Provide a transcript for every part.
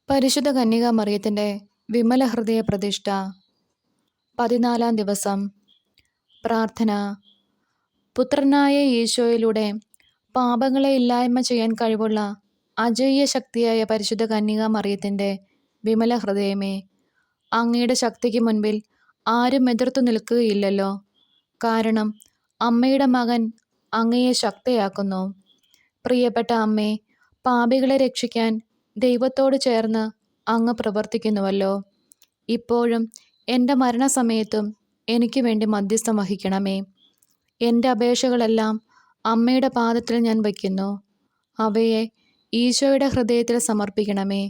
പരിശുദ്ധ കന്യകാമറിയത്തിൻ്റെ വിമല ഹൃദയ പ്രതിഷ്ഠ. 14-ാം ദിവസം. പ്രാർത്ഥന. പുത്രനായ ഈശോയിലൂടെ പാപങ്ങളെ ഇല്ലായ്മ ചെയ്യാൻ കഴിവുള്ള അജയ്യ ശക്തിയായ പരിശുദ്ധ കന്യകാമറിയത്തിൻ്റെ വിമല ഹൃദയമേ, അങ്ങയുടെ ശക്തിക്ക് മുൻപിൽ ആരും എതിർത്തു നിൽക്കുകയില്ലല്ലോ. കാരണം അമ്മയുടെ മകൻ അങ്ങയെ ശക്തയാക്കുന്നു. പ്രിയപ്പെട്ട അമ്മേ, പാപികളെ രക്ഷിക്കാൻ ദൈവത്തോട് ചേർന്ന് അങ്ങ് പ്രവർത്തിക്കുന്നുവല്ലോ. ഇപ്പോഴും എൻ്റെ മരണസമയത്തും എനിക്ക് വേണ്ടി മധ്യസ്ഥം വഹിക്കണമേ. എൻ്റെ അപേക്ഷകളെല്ലാം അമ്മയുടെ പാദത്തിൽ ഞാൻ വയ്ക്കുന്നു. അവയെ ഈശോയുടെ ഹൃദയത്തിൽ സമർപ്പിക്കണമേ.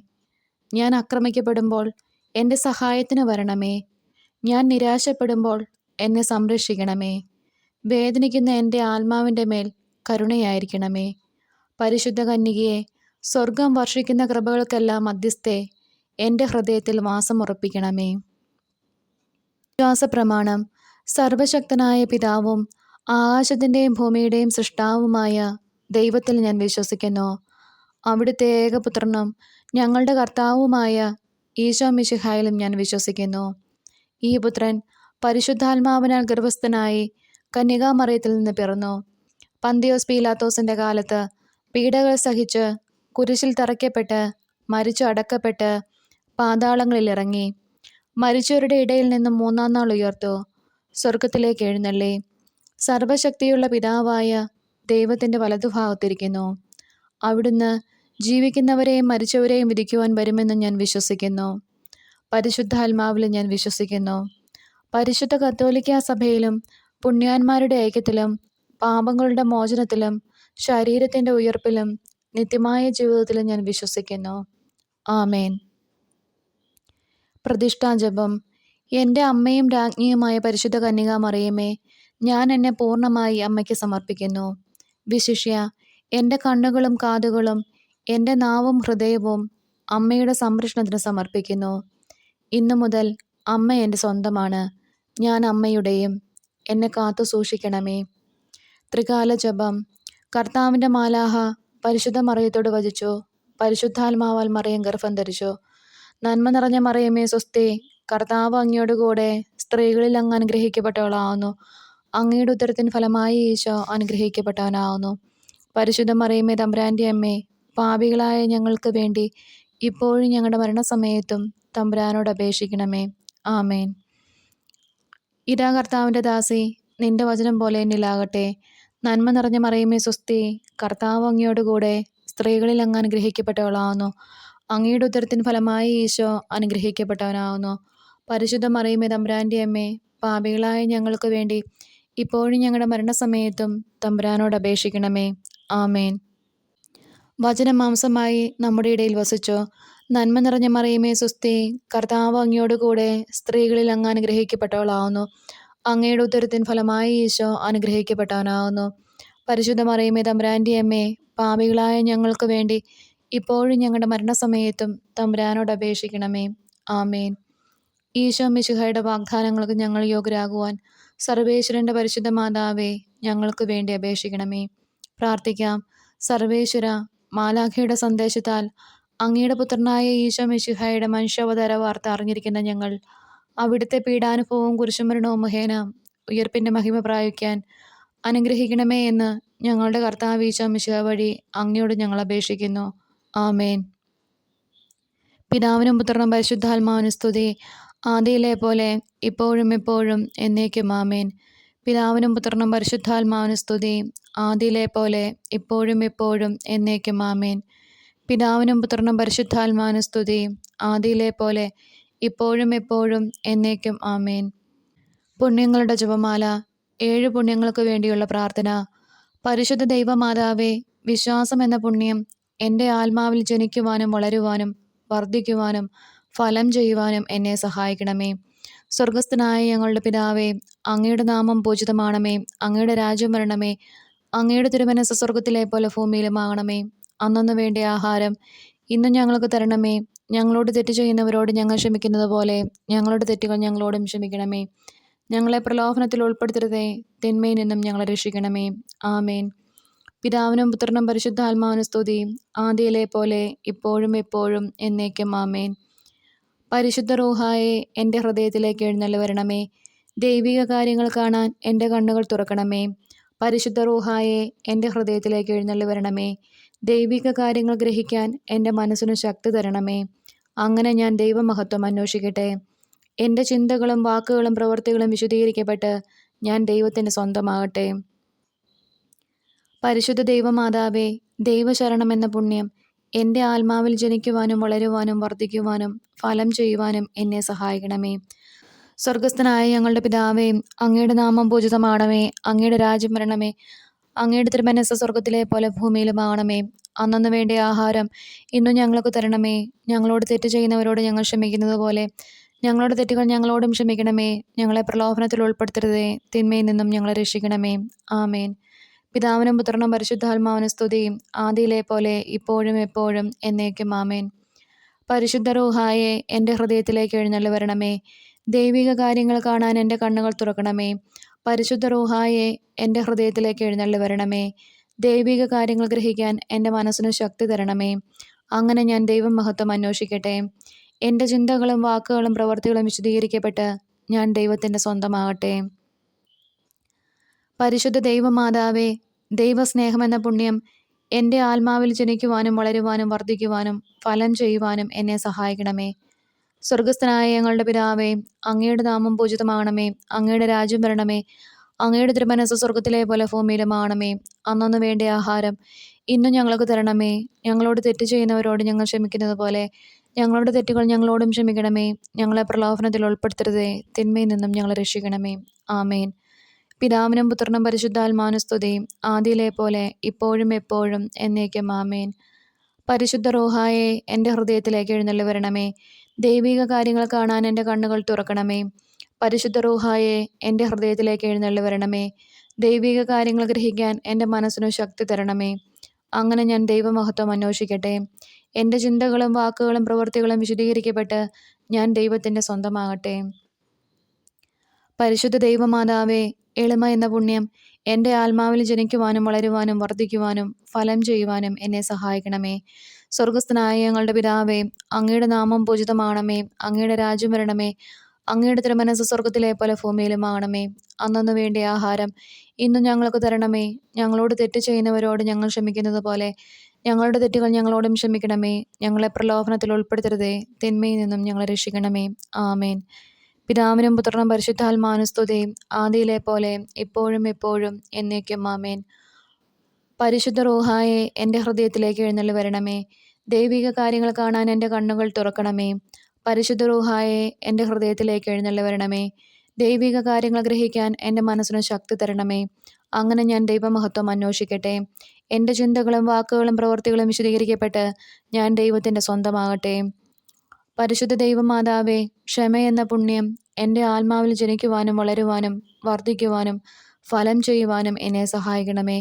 ഞാൻ ആക്രമിക്കപ്പെടുമ്പോൾ എൻ്റെ സഹായത്തിന് വരണമേ. ഞാൻ നിരാശപ്പെടുമ്പോൾ എന്നെ സംരക്ഷിക്കണമേ. വേദനിക്കുന്ന എൻ്റെ ആത്മാവിൻ്റെ മേൽ കരുണയായിരിക്കണമേ. പരിശുദ്ധ കന്യകയെ, സ്വർഗം വർഷിക്കുന്ന കൃപകൾക്കെല്ലാം മധ്യസ്ഥേ, എൻ്റെ ഹൃദയത്തിൽ വാസമുറപ്പിക്കണമേ. വിശ്വാസപ്രമാണം. സർവശക്തനായ പിതാവും ആകാശത്തിൻ്റെയും ഭൂമിയുടെയും സൃഷ്ടാവുമായ ദൈവത്തിൽ ഞാൻ വിശ്വസിക്കുന്നു. അവിടുത്തെ ഏകപുത്രനും ഞങ്ങളുടെ കർത്താവുമായ ഈശോ മിശിഹായിലും ഞാൻ വിശ്വസിക്കുന്നു. ഈ പുത്രൻ പരിശുദ്ധാത്മാവിനാൽ ഗർഭസ്ഥനായി കന്യകാമറിയത്തിൽ നിന്ന് പിറന്നു. പന്തിയോസ് പീലാത്തോസിൻ്റെ കാലത്ത് പീഡകൾ സഹിച്ച് കുരിശിൽ തറയ്ക്കപ്പെട്ട് മരിച്ചു അടക്കപ്പെട്ട് പാതാളങ്ങളിൽ ഇറങ്ങി. മരിച്ചവരുടെ ഇടയിൽ നിന്നും 3-ാം നാൾ ഉയർത്തു. സ്വർഗത്തിലേക്ക് എഴുന്നള്ളി. സർവശക്തിയുള്ള പിതാവായ ദൈവത്തിൻ്റെ വലതുഭാഗത്തിരിക്കുന്നു. അവിടുന്ന് ജീവിക്കുന്നവരെയും മരിച്ചവരെയും വിധിക്കുവാൻ വരുമെന്ന് ഞാൻ വിശ്വസിക്കുന്നു. പരിശുദ്ധാത്മാവിൽ ഞാൻ വിശ്വസിക്കുന്നു. പരിശുദ്ധ കത്തോലിക്കാ സഭയിലും പുണ്യാന്മാരുടെ ഐക്യത്തിലും പാപങ്ങളുടെ മോചനത്തിലും ശരീരത്തിൻ്റെ ഉയർപ്പിലും നിത്യമായ ജീവിതത്തിലും ഞാൻ വിശ്വസിക്കുന്നു. ആമേൻ. പ്രതിഷ്ഠാജപം. എൻ്റെ അമ്മയും രാജ്ഞിയുമായ പരിശുദ്ധ കന്യകാമറിയമേ, ഞാൻ എന്നെ പൂർണ്ണമായി അമ്മയ്ക്ക് സമർപ്പിക്കുന്നു. വിശിഷ്യ എൻ്റെ കണ്ണുകളും കാതുകളും എൻ്റെ നാവും ഹൃദയവും അമ്മയുടെ സംരക്ഷണത്തിന് സമർപ്പിക്കുന്നു. ഇന്നു മുതൽ അമ്മ എൻ്റെ സ്വന്തമാണ്. ഞാൻ അമ്മയുടെയും. എന്നെ കാത്തു സൂക്ഷിക്കണമേ. ത്രികാല ജപം. കർത്താവിൻ്റെ മാലാഹ പരിശുദ്ധ മറിയത്തോട് വചിച്ചു. പരിശുദ്ധാത്മാവാൽ മറിയം ഗർഭം ധരിച്ചു. നന്മ നിറഞ്ഞ മറിയമേ സ്വസ്തി, കർത്താവ് അങ്ങയോടുകൂടെ സ്ത്രീകളിൽ അങ്ങ് അനുഗ്രഹിക്കപ്പെട്ടവളാവുന്നു. അങ്ങയുടെ ഉദരത്തിൻ ഫലമായി ഈശോ അനുഗ്രഹിക്കപ്പെട്ടവനാവുന്നു. പരിശുദ്ധ മറിയമേ തമ്പുരാൻ്റെ അമ്മേ, പാപികളായ ഞങ്ങൾക്ക് വേണ്ടി ഇപ്പോഴും ഞങ്ങളുടെ മരണസമയത്തും തമ്പുരാനോട് അപേക്ഷിക്കണമേ. ആമേൻ. ഇതാ കർത്താവിൻ്റെ ദാസി, നിന്റെ വചനം പോലെ എന്നിലാകട്ടെ. നന്മ നിറഞ്ഞ മറിയമേ സ്വസ്തി, കർത്താവ് അങ്ങയോടുകൂടെ സ്ത്രീകളിൽ അങ്ങ് അനുഗ്രഹിക്കപ്പെട്ടവളാവുന്നു. അങ്ങയുടെ ഉദരത്തിൻ ഫലമായി ഈശോ അനുഗ്രഹിക്കപ്പെട്ടവനാവുന്നു. പരിശുദ്ധ മറിയമേ തമ്പുരാൻ്റെ അമ്മേ, പാപികളായ ഞങ്ങൾക്ക് വേണ്ടി ഇപ്പോഴും ഞങ്ങളുടെ മരണസമയത്തും തമ്പുരാനോട് അപേക്ഷിക്കണമേ. ആമേൻ. വചനം മാംസമായി നമ്മുടെ ഇടയിൽ വസിച്ചു. നന്മ നിറഞ്ഞ മറിയമേ സ്വസ്തി, കർത്താവ് അങ്ങയോടുകൂടെ സ്ത്രീകളിൽ അങ്ങ് അനുഗ്രഹിക്കപ്പെട്ടവളാവുന്നു. അങ്ങയുടെ ഉദരത്തിൻ ഫലമായി ഈശോ അനുഗ്രഹിക്കപ്പെട്ടവനാവുന്നു. പരിശുദ്ധ മറിയമേ തമ്പുരാൻ്റെ അമ്മേ, പാപികളായ ഞങ്ങൾക്ക് വേണ്ടി ഇപ്പോഴും ഞങ്ങളുടെ മരണസമയത്തും തമ്പുരാനോട് അപേക്ഷിക്കണമേ. ആമേൻ. ഈശോ മിശിഹായുടെ വാഗ്ദാനങ്ങൾക്ക് ഞങ്ങൾ യോഗ്യരാകുവാൻ സർവേശ്വരൻ്റെ പരിശുദ്ധ മാതാവേ, ഞങ്ങൾക്ക് വേണ്ടി അപേക്ഷിക്കണമേ. പ്രാർത്ഥിക്കാം. സർവേശ്വര, മാലാഖയുടെ സന്ദേശത്താൽ അങ്ങയുടെ പുത്രനായ ഈശോ മിശിഹായുടെ മനുഷ്യാവതാര വാർത്ത അറിഞ്ഞിരിക്കുന്ന ഞങ്ങൾ അവിടുത്തെ പീഡാനുഭവവും കുരിശുമരണവും മുഖേന ഉയർപ്പിൻ്റെ മഹിമ പ്രാപിക്കാൻ അനുഗ്രഹിക്കണമേ എന്ന് ഞങ്ങളുടെ കർത്താവ് ഈശോ മിശിഹ വഴി അങ്ങയോട് ഞങ്ങൾ അപേക്ഷിക്കുന്നു. ആമേൻ. പിതാവിനും പുത്രനും പരിശുദ്ധാത്മാവിനും സ്തുതി, ആദിയിലെ പോലെ ഇപ്പോഴും എപ്പോഴും എന്നേക്കും. ആമേൻ. പിതാവിനും പുത്രനും പരിശുദ്ധാത്മാവിനും സ്തുതി, ആദിയിലെ പോലെ ഇപ്പോഴും എപ്പോഴും എന്നേക്കും. ആമേൻ. പിതാവിനും പുത്രനും പരിശുദ്ധാത്മാവിനും സ്തുതി, ആദിയിലെ പോലെ ഇപ്പോഴും എപ്പോഴും എന്നേക്കും. ആമേൻ. പുണ്യങ്ങളുടെ ജപമാല. 7 പുണ്യങ്ങൾക്ക് വേണ്ടിയുള്ള പ്രാർത്ഥന. പരിശുദ്ധ ദൈവമാതാവേ, വിശ്വാസം എന്ന പുണ്യം എൻ്റെ ആത്മാവിൽ ജനിക്കുവാനും വളരുവാനും വർദ്ധിക്കുവാനും ഫലം ചെയ്യുവാനും എന്നെ സഹായിക്കണമേ. സ്വർഗസ്ഥനായ ഞങ്ങളുടെ പിതാവേ, അങ്ങയുടെ നാമം പൂജിതമാണമേ. അങ്ങയുടെ രാജ്യം വരണമേ. അങ്ങയുടെ തിരുമനസ്സ് സ്വർഗത്തിലെ പോലെ ഭൂമിയിലുമാകണമേ. അന്നന്ന് വേണ്ടിയ ആഹാരം ഇന്നും ഞങ്ങൾക്ക് തരണമേ. ഞങ്ങളോട് തെറ്റ് ചെയ്യുന്നവരോട് ഞങ്ങൾ ക്ഷമിക്കുന്നത് പോലെ ഞങ്ങളുടെ തെറ്റുകൾ ഞങ്ങളോടും ക്ഷമിക്കണമേ. ഞങ്ങളെ പ്രലോഭനത്തിൽ ഉൾപ്പെടുത്തരുതേ, തിന്മയിൽ നിന്നും ഞങ്ങളെ രക്ഷിക്കണമേ. ആമേൻ. പിതാവിനും പുത്രനും പരിശുദ്ധാത്മാവിനും സ്തുതി, ആദിയിലെ പോലെ ഇപ്പോഴും എപ്പോഴും എന്നേക്കും ആമേൻ. പരിശുദ്ധ റൂഹായെ എൻ്റെ ഹൃദയത്തിലേക്ക് എഴുന്നള്ളി വരണമേ. ദൈവിക കാര്യങ്ങൾ കാണാൻ എൻ്റെ കണ്ണുകൾ തുറക്കണമേ. പരിശുദ്ധ റൂഹായെ എൻ്റെ ഹൃദയത്തിലേക്ക് എഴുന്നള്ളി വരണമേ. ദൈവിക കാര്യങ്ങൾ ഗ്രഹിക്കാൻ എൻ്റെ മനസ്സിനു ശക്തി തരണമേ. അങ്ങനെ ഞാൻ ദൈവമഹത്വം അന്വേഷിക്കട്ടെ. എൻ്റെ ചിന്തകളും വാക്കുകളും പ്രവൃത്തികളും വിശുദ്ധീകരിക്കപ്പെട്ട് ഞാൻ ദൈവത്തിൻ്റെ സ്വന്തമാകട്ടെ. പരിശുദ്ധ ദൈവമാതാവേ, ദൈവശരണം എന്ന പുണ്യം എൻ്റെ ആത്മാവിൽ ജനിക്കുവാനും വളരുവാനും വർദ്ധിക്കുവാനും ഫലം ചെയ്യുവാനും എന്നെ സഹായിക്കണമേ. സ്വർഗസ്ഥനായ ഞങ്ങളുടെ പിതാവേ, അങ്ങയുടെ നാമം പൂജിതമാണമേ. അങ്ങയുടെ രാജ്യം വരണമേ. അങ്ങയുടെ തിരുമനസ്സ് സ്വർഗത്തിലെ പോലെ ഭൂമിയിലുമാകണമേ. അന്നന്ന് വേണ്ട ആഹാരം ഇന്നും ഞങ്ങൾക്ക് തരണമേ. ഞങ്ങളോട് തെറ്റ് ചെയ്യുന്നവരോട് ഞങ്ങൾ ക്ഷമിക്കുന്നത് പോലെ ഞങ്ങളുടെ തെറ്റുകൾ ഞങ്ങളോടും ക്ഷമിക്കണമേ. ഞങ്ങളെ പ്രലോഭനത്തിൽ ഉൾപ്പെടുത്തരുതേ, തിന്മയിൽ നിന്നും ഞങ്ങളെ രക്ഷിക്കണമേ. ആമേൻ. പിതാവിനും പുത്രനും പരിശുദ്ധാത്മാവിനും സ്തുതി, ആദിയിലെ പോലെ ഇപ്പോഴും എപ്പോഴും എന്നേക്കും ആമേൻ. പരിശുദ്ധ റൂഹായെ എൻ്റെ ഹൃദയത്തിലേക്ക് എഴുന്നള്ളി വരണമേ. ദൈവിക കാര്യങ്ങൾ കാണാൻ എൻ്റെ കണ്ണുകൾ തുറക്കണമേ. പരിശുദ്ധ റൂഹായെ എൻ്റെ ഹൃദയത്തിലേക്ക് എഴുന്നള്ളി വരണമേ. ദൈവിക കാര്യങ്ങൾ ഗ്രഹിക്കാൻ എൻ്റെ മനസ്സിന് ശക്തി തരണമേ. അങ്ങനെ ഞാൻ ദൈവമഹത്വം അന്വേഷിക്കട്ടെ. എൻ്റെ ചിന്തകളും വാക്കുകളും പ്രവൃത്തികളും വിശദീകരിക്കപ്പെട്ട് ഞാൻ ദൈവത്തിൻ്റെ സ്വന്തമാകട്ടെ. പരിശുദ്ധ ദൈവമാതാവേ, ദൈവസ്നേഹമെന്ന പുണ്യം എൻ്റെ ആത്മാവിൽ ജനിക്കുവാനും വളരുവാനും വർദ്ധിക്കുവാനും ഫലം ചെയ്യുവാനും എന്നെ സഹായിക്കണമേ. സ്വർഗസ്ഥനായ ഞങ്ങളുടെ പിതാവേ, അങ്ങയുടെ നാമം പൂജിതമാകണമേ. അങ്ങയുടെ രാജ്യം വരണമേ. അങ്ങയുടെ തിരുമനസ്സ് സ്വർഗത്തിലെ പോലെ ഭൂമിയിലുമാകണമേ. അന്നന്ന് വേണ്ട ആഹാരം ഇന്നും ഞങ്ങൾക്ക് തരണമേ. ഞങ്ങളോട് തെറ്റ് ചെയ്യുന്നവരോട് ഞങ്ങൾ ക്ഷമിക്കുന്നത് പോലെ ഞങ്ങളുടെ തെറ്റുകൾ ഞങ്ങളോടും ക്ഷമിക്കണമേ. ഞങ്ങളെ പ്രലോഭനത്തിൽ ഉൾപ്പെടുത്തരുതേ, തിന്മയിൽ നിന്നും ഞങ്ങളെ രക്ഷിക്കണമേ. ആമേൻ. പിതാവിനും പുത്രനും പരിശുദ്ധാത്മാവിനും സ്തുതി, ആദിയിലെ പോലെ ഇപ്പോഴും എപ്പോഴും എന്നേക്കും ആമേൻ. പരിശുദ്ധ റൂഹായെ എൻ്റെ ഹൃദയത്തിലേക്ക് എഴുന്നള്ളി വരണമേ. ദൈവിക കാര്യങ്ങൾ കാണാൻ എൻ്റെ കണ്ണുകൾ തുറക്കണമേ. പരിശുദ്ധ റൂഹായെ എൻ്റെ ഹൃദയത്തിലേക്ക് എഴുന്നള്ളി വരണമേ. ദൈവിക കാര്യങ്ങൾ ഗ്രഹിക്കാൻ എൻ്റെ മനസ്സിനു ശക്തി തരണമേ. അങ്ങനെ ഞാൻ ദൈവമഹത്വം അന്വേഷിക്കട്ടെ. എൻ്റെ ചിന്തകളും വാക്കുകളും പ്രവൃത്തികളും വിശദീകരിക്കപ്പെട്ട് ഞാൻ ദൈവത്തിൻ്റെ സ്വന്തമാകട്ടെ. പരിശുദ്ധ ദൈവമാതാവേ, എളിമ എന്ന പുണ്യം എൻ്റെ ആത്മാവിൽ ജനിക്കുവാനും വളരുവാനും വർദ്ധിക്കുവാനും ഫലം ചെയ്യുവാനും എന്നെ സഹായിക്കണമേ. സ്വർഗസ്ഥനായ ഞങ്ങളുടെ പിതാവേ, അങ്ങയുടെ നാമം പൂജിതമാകണമേ. അങ്ങയുടെ രാജ്യം വരണമേ. അങ്ങയുടെ തിരുമനസ്സ് സ്വർഗത്തിലെ പോലെ ഭൂമിയിലുമാകണമേ. അന്നന്ന് വേണ്ട ആഹാരം ഇന്നും ഞങ്ങൾക്ക് തരണമേ. ഞങ്ങളോട് തെറ്റ് ചെയ്യുന്നവരോട് ഞങ്ങൾ ക്ഷമിക്കുന്നത് പോലെ ഞങ്ങളുടെ തെറ്റുകൾ ഞങ്ങളോടും ക്ഷമിക്കണമേ. ഞങ്ങളെ പ്രലോഭനത്തിൽ ഉൾപ്പെടുത്തരുതേ, തിന്മയിൽ നിന്നും ഞങ്ങളെ രക്ഷിക്കണമേ. ആമേൻ. പിതാവിനും പുത്രനും പരിശുദ്ധാത്മാവിനും സ്തുതി, ആദിയിലെ പോലെ ഇപ്പോഴും എപ്പോഴും എന്നേക്കും ആമേൻ. പരിശുദ്ധ റൂഹായെ എൻ്റെ ഹൃദയത്തിലേക്ക് എഴുന്നള്ളി വരണമേ. ദൈവിക കാര്യങ്ങൾ കാണാൻ എൻ്റെ കണ്ണുകൾ തുറക്കണമേ. പരിശുദ്ധ റൂഹായെ എൻ്റെ ഹൃദയത്തിലേക്ക് എഴുന്നള്ളി വരണമേ. ദൈവിക കാര്യങ്ങൾ ഗ്രഹിക്കാൻ എൻ്റെ മനസ്സിന് ശക്തി തരണമേ. അങ്ങനെ ഞാൻ ദൈവമഹത്വം അന്വേഷിക്കട്ടെ. എൻ്റെ ചിന്തകളും വാക്കുകളും പ്രവൃത്തികളും വിശദീകരിക്കപ്പെട്ട് ഞാൻ ദൈവത്തിൻ്റെ സ്വന്തമാകട്ടെ. പരിശുദ്ധ ദൈവമാതാവേ, ക്ഷമയെന്ന പുണ്യം എൻ്റെ ആത്മാവിൽ ജനിക്കുവാനും വളരുവാനും വർദ്ധിക്കുവാനും ഫലം ചെയ്യുവാനും എന്നെ സഹായിക്കണമേ.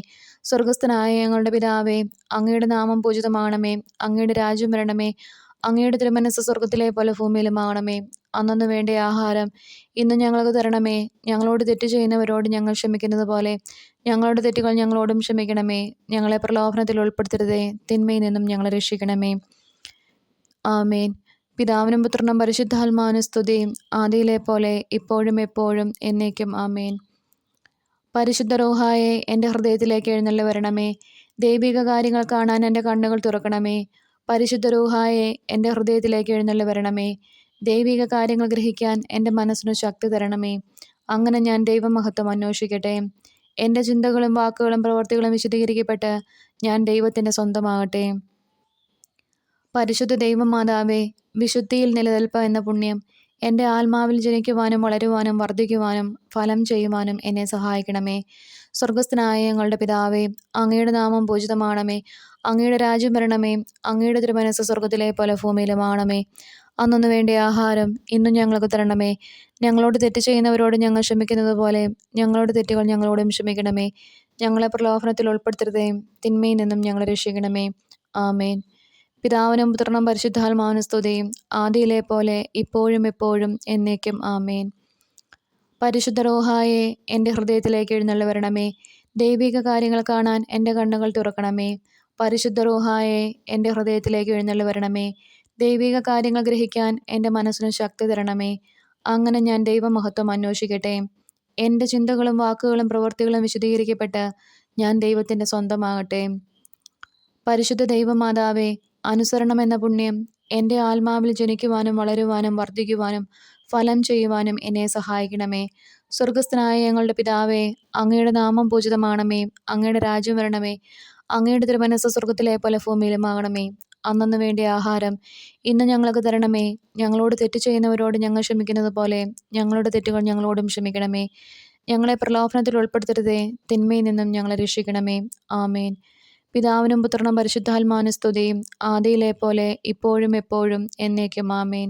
സ്വർഗസ്ഥനായ ഞങ്ങളുടെ പിതാവേ, അങ്ങയുടെ നാമം പൂജിതമാകണമേ. അങ്ങയുടെ രാജ്യം വരണമേ. അങ്ങയുടെ തിരുമനസ്സ് സ്വർഗത്തിലെ പോലെ ഭൂമിയിലുമാകണമേ. അന്നന്ന് വേണ്ട ആഹാരം ഇന്ന് ഞങ്ങൾക്ക് തരണമേ. ഞങ്ങളോട് തെറ്റ് ചെയ്യുന്നവരോട് ഞങ്ങൾ ക്ഷമിക്കുന്നത് പോലെ ഞങ്ങളുടെ തെറ്റുകൾ ഞങ്ങളോടും ക്ഷമിക്കണമേ. ഞങ്ങളെ പ്രലോഭനത്തിൽ ഉൾപ്പെടുത്തരുതേ, തിന്മയിൽ നിന്നും ഞങ്ങളെ രക്ഷിക്കണമേ. ആമേൻ. പിതാവിനും പുത്രനും പരിശുദ്ധാത്മാവിനും സ്തുതി, ആദിയിലെ പോലെ ഇപ്പോഴും എപ്പോഴും എന്നേക്കും ആമേൻ. പരിശുദ്ധ റൂഹായെ എൻ്റെ ഹൃദയത്തിലേക്ക് എഴുന്നള്ളി വരണമേ. ദൈവിക കാര്യങ്ങൾ കാണാൻ എൻ്റെ കണ്ണുകൾ തുറക്കണമേ. പരിശുദ്ധ റൂഹായെ എൻ്റെ ഹൃദയത്തിലേക്ക് എഴുന്നള്ളി വരണമേ. ദൈവിക കാര്യങ്ങൾ ഗ്രഹിക്കാൻ എൻ്റെ മനസ്സിനു ശക്തി തരണമേ. അങ്ങനെ ഞാൻ ദൈവമഹത്വം അന്വേഷിക്കട്ടെ. എൻ്റെ ചിന്തകളും വാക്കുകളും പ്രവൃത്തികളും വിശദീകരിക്കപ്പെട്ട് ഞാൻ ദൈവത്തിൻ്റെ സ്വന്തമാകട്ടെ. പരിശുദ്ധ ദൈവമാതാവേ, വിശുദ്ധിയിൽ നിലനിൽപ്പ് എന്ന പുണ്യം എൻ്റെ ആത്മാവിൽ ജനിക്കുവാനും വളരുവാനും വർദ്ധിക്കുവാനും ഫലം ചെയ്യുവാനും എന്നെ സഹായിക്കണമേ. സ്വർഗസ്ഥനായ ഞങ്ങളുടെ പിതാവേ, അങ്ങയുടെ നാമം പൂജിതമാകണമേ. അങ്ങയുടെ രാജ്യം വരണമേ. അങ്ങയുടെ തിരുമനസ്സ് സ്വർഗത്തിലെ പോലെ ഭൂമിയിലുമാകണമേ. അന്നൊന്നു വേണ്ട ആഹാരം ഇന്നും ഞങ്ങൾക്ക് തരണമേ. ഞങ്ങളോട് തെറ്റ് ചെയ്യുന്നവരോട് ഞങ്ങൾ ക്ഷമിക്കുന്നത് പോലെ ഞങ്ങളുടെ തെറ്റുകൾ ഞങ്ങളോടും ക്ഷമിക്കണമേ. ഞങ്ങളെ പ്രലോഭനത്തിൽ ഉൾപ്പെടുത്തരുതേ, തിന്മയിൽ നിന്നും ഞങ്ങളെ രക്ഷിക്കണമേ. ആമേൻ. പിതാവിനും പുത്രനും പരിശുദ്ധാത്മാവിനും സ്തുതി, ആദിയിലെ പോലെ ഇപ്പോഴും എപ്പോഴും എന്നേക്കും ആമേൻ. പരിശുദ്ധ റൂഹായെ എൻ്റെ ഹൃദയത്തിലേക്ക് എഴുന്നള്ളി വരണമേ. ദൈവിക കാര്യങ്ങൾ കാണാൻ എൻ്റെ കണ്ണുകൾ തുറക്കണമേ. പരിശുദ്ധ റൂഹായെ എൻ്റെ ഹൃദയത്തിലേക്ക് എഴുന്നള്ളി വരണമേ. ദൈവിക കാര്യങ്ങൾ ഗ്രഹിക്കാൻ എൻ്റെ മനസ്സിന് ശക്തി തരണമേ. അങ്ങനെ ഞാൻ ദൈവമഹത്വം അന്വേഷിക്കട്ടെ. എൻ്റെ ചിന്തകളും വാക്കുകളും പ്രവൃത്തികളും വിശദീകരിക്കപ്പെട്ട് ഞാൻ ദൈവത്തിൻ്റെ സ്വന്തമാകട്ടെ. പരിശുദ്ധ ദൈവമാതാവേ, അനുസരണം എന്ന പുണ്യം എൻ്റെ ആത്മാവിൽ ജനിക്കുവാനും വളരുവാനും വർദ്ധിക്കുവാനും ഫലം ചെയ്യുവാനും എന്നെ സഹായിക്കണമേ. സ്വർഗസ്ഥനായ ഞങ്ങളുടെ പിതാവേ, അങ്ങയുടെ നാമം പൂജിതമാണമേ. അങ്ങയുടെ രാജ്യം വരണമേ. അങ്ങയുടെ തിരുമനസ്സ് സ്വർഗത്തിലെ പോലെ ഭൂമിയിലുമാകണമേ. അന്നന്ന് വേണ്ടിയ ആഹാരം ഇന്ന് ഞങ്ങൾക്ക് തരണമേ. ഞങ്ങളോട് തെറ്റ് ചെയ്യുന്നവരോട് ഞങ്ങൾ ക്ഷമിക്കുന്നത് പോലെ ഞങ്ങളുടെ തെറ്റുകൾ ഞങ്ങളോടും ക്ഷമിക്കണമേ. ഞങ്ങളെ പ്രലോഭനത്തിൽ ഉൾപ്പെടുത്തരുതേ, തിന്മയിൽ നിന്നും ഞങ്ങളെ രക്ഷിക്കണമേ. ആമേൻ. പിതാവിനും പുത്രനും പരിശുദ്ധാത്മാവിനും സ്തുതിയും, ആദിയിലെ പോലെ ഇപ്പോഴും എപ്പോഴും എന്നേക്കും. ആമേൻ.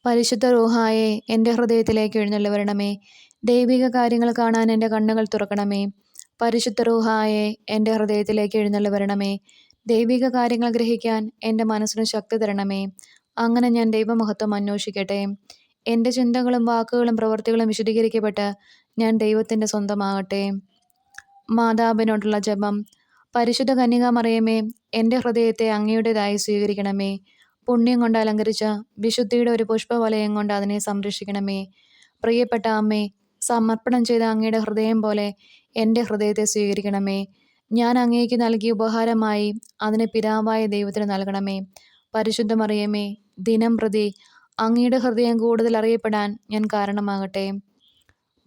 പരിശുദ്ധ റൂഹായെ എൻ്റെ ഹൃദയത്തിലേക്ക് എഴുന്നള്ളി വരണമേ. ദൈവിക കാര്യങ്ങൾ കാണാൻ എൻ്റെ കണ്ണുകൾ തുറക്കണമേ. പരിശുദ്ധ റൂഹായെ എൻ്റെ ഹൃദയത്തിലേക്ക് എഴുന്നള്ളി വരണമേ. ദൈവിക കാര്യങ്ങൾ ഗ്രഹിക്കാൻ എൻ്റെ മനസ്സിന് ശക്തി തരണമേ. അങ്ങനെ ഞാൻ ദൈവമഹത്വം അന്വേഷിക്കട്ടെ. എൻ്റെ ചിന്തകളും വാക്കുകളും പ്രവൃത്തികളും വിശദീകരിക്കപ്പെട്ട് ഞാൻ ദൈവത്തിൻ്റെ സ്വന്തമാകട്ടെ. മാതാവിനോടുള്ള ജപം. പരിശുദ്ധ കന്യകാമറിയമേ, എൻ്റെ ഹൃദയത്തെ അങ്ങയുടേതായി സ്വീകരിക്കണമേ. പുണ്യം കൊണ്ട് അലങ്കരിച്ച വിശുദ്ധിയുടെ ഒരു പുഷ്പവലയം കൊണ്ട് അതിനെ സംരക്ഷിക്കണമേ. പ്രിയപ്പെട്ട അമ്മേ, സമർപ്പണം ചെയ്ത അങ്ങയുടെ ഹൃദയം പോലെ എൻ്റെ ഹൃദയത്തെ സ്വീകരിക്കണമേ. ഞാൻ അങ്ങേക്ക് നൽകിയ ഉപഹാരമായി അതിനെ പിതാവായ ദൈവത്തിന് നൽകണമേ. പരിശുദ്ധ മറിയമേ, ദിനം പ്രതി അങ്ങയുടെ ഹൃദയം കൂടുതൽ അറിയപ്പെടാൻ ഞാൻ കാരണമാകട്ടെ.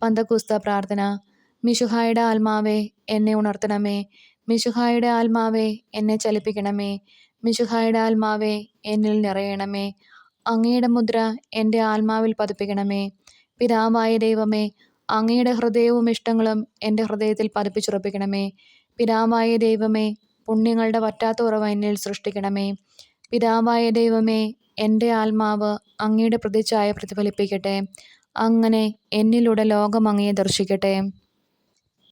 പന്തക്കുസ്ത പ്രാർത്ഥന. മിശുഹായുടെ ആത്മാവേ, എന്നെ ഉണർത്തണമേ. മിശുഹായുടെ ആത്മാവേ, എന്നെ ചലിപ്പിക്കണമേ. മിശുഹായുടെ ആത്മാവേ, എന്നിൽ നിറയണമേ. അങ്ങയുടെ മുദ്ര എൻ്റെ ആത്മാവിൽ പതിപ്പിക്കണമേ. പിതാവായ ദൈവമേ, അങ്ങയുടെ ഹൃദയവും ഇഷ്ടങ്ങളും എൻ്റെ ഹൃദയത്തിൽ പതിപ്പിച്ചുറപ്പിക്കണമേ. പിതാവായ ദൈവമേ, പുണ്യങ്ങളുടെ വറ്റാത്ത ഉറവ എന്നിൽ സൃഷ്ടിക്കണമേ. പിതാവായ ദൈവമേ, എൻ്റെ ആത്മാവ് അങ്ങയുടെ പ്രതിച്ഛായ പ്രതിഫലിപ്പിക്കട്ടെ. അങ്ങനെ എന്നിലൂടെ ലോകം അങ്ങയെ ദർശിക്കട്ടെ.